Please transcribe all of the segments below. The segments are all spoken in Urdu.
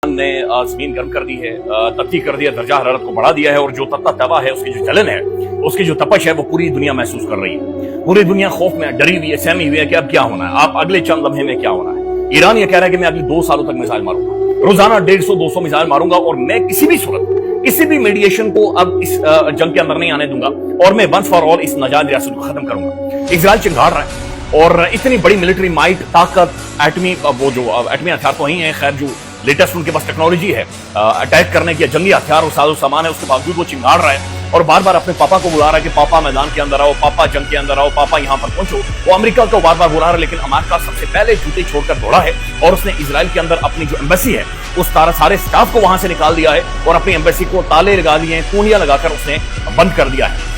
نے زمین گرم کر دی ہے، تبدیل کر دیا، درجہ حرارت کو بڑھا دیا ہے، اور جو تتا توا ہے، اس کی جو جلن ہے، اس کی جو تپش ہے، وہ پوری دنیا محسوس کر رہی ہے۔ پوری دنیا خوف میں ڈری ہوئی ہے، سہمی ہوئی ہے کہ اب کیا ہونا ہے، اب اگلے چند لمحے میں کیا ہونا ہے۔ ایران یہ کہہ رہا ہے کہ میں اگلے 2 سالوں تک میزائل ماروں گا، روزانہ 150-200 میزائل ماروں گا، اور میں کسی بھی صورت کسی بھی میڈیشن کو اب اس جنگ کے اندر نہیں آنے دوں گا، اور میں ونس فار آل اس ناجائز ریاست کو ختم کروں گا۔ اسرائیل چنگاڑ رہا ہے، اور اتنی بڑی ملٹری مائٹ، طاقت، ایٹمی ایٹمی ہتھیار تو ہی ہیں، خیر جو لیٹسٹ ان کے پاس ٹیکنالوجی ہے اٹیک کرنے کی، جنگی ہتھیار اور ساز و سامان ہے، اس کے باوجود وہ چنگاڑ رہا ہے اور بار بار اپنے پاپا کو بلا رہا ہے کہ پاپا میدان کے اندر آؤ، پاپا جنگ کے اندر آؤ، پاپا یہاں پر پہنچو۔ وہ امریکہ کو بار بار بلا رہا ہے، لیکن امریکہ سب سے پہلے جوتے چھوڑ کر دوڑا ہے، اور اس نے اسرائیل کے اندر اپنی جو ایمبیسی ہے اس سارے سٹاف کو وہاں سے نکال دیا ہے، اور اپنی ایمبیسی کو تالے لگا دیے ہیں، کونیاں لگا کر اس نے بند کر دیا ہے۔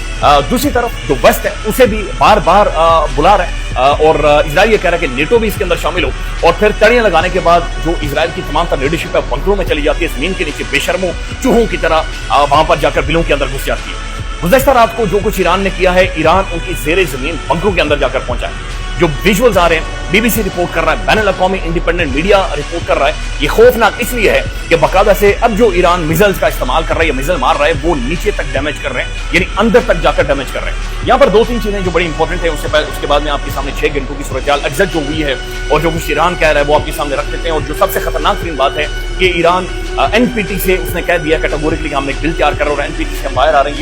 دوسری طرف جو ویسٹ ہے اسے بھی بار بار بلا رہا ہے، اور اسرائیل یہ کہہ رہا ہے کہ نیٹو بھی اس کے اندر شامل ہو، اور پھر تڑیاں لگانے کے بعد جو اسرائیل کی تمام تر لیڈرشپ ہے بنکروں میں چلی جاتی ہے، زمین کے نیچے بے شرموں چوہوں کی طرح وہاں پر جا کر بلوں کے اندر گھس جاتی ہے۔ گزشتہ رات کو جو کچھ ایران نے کیا ہے، ایران ان کی زیر زمین بنکروں کے اندر جا کر پہنچا ہے۔ جو ویژولز آ رہے ہیں، بی بی سی رپورٹ کر رہا ہے، بین الاقوامی انڈیپینڈنٹ میڈیا رپورٹ کر رہا ہے، یہ خوفناک اس لیے ہے کہ باقاعدہ سے اب جو ایران میزائلز کا استعمال کر رہا ہے یا میزائل مار رہا ہے، وہ نیچے تک ڈیمیج کر رہے ہیں، یعنی اندر تک جا کر ڈیمیج کر رہے ہیں۔ یہاں پر 2-3 چیزیں جو بڑی امپورٹنٹ ہیں، اس کے بعد میں آپ کے سامنے 6 گھنٹوں کی صورتحال ایگزیکٹ جو ہوئی ہے اور جو کچھ ایران کہہ رہا ہے وہ آپ کے سامنے رکھ دیتے ہیں۔ اور جو سب سے خطرناک ترین بات ہے کہ ایران این پی ٹی سے اس نے کہہ دیا کیٹیگوریکلی کہ ہم ایک بل تیار کر رہے ہیں اور این پی ٹی سے ہم باہر آ رہے ہیں۔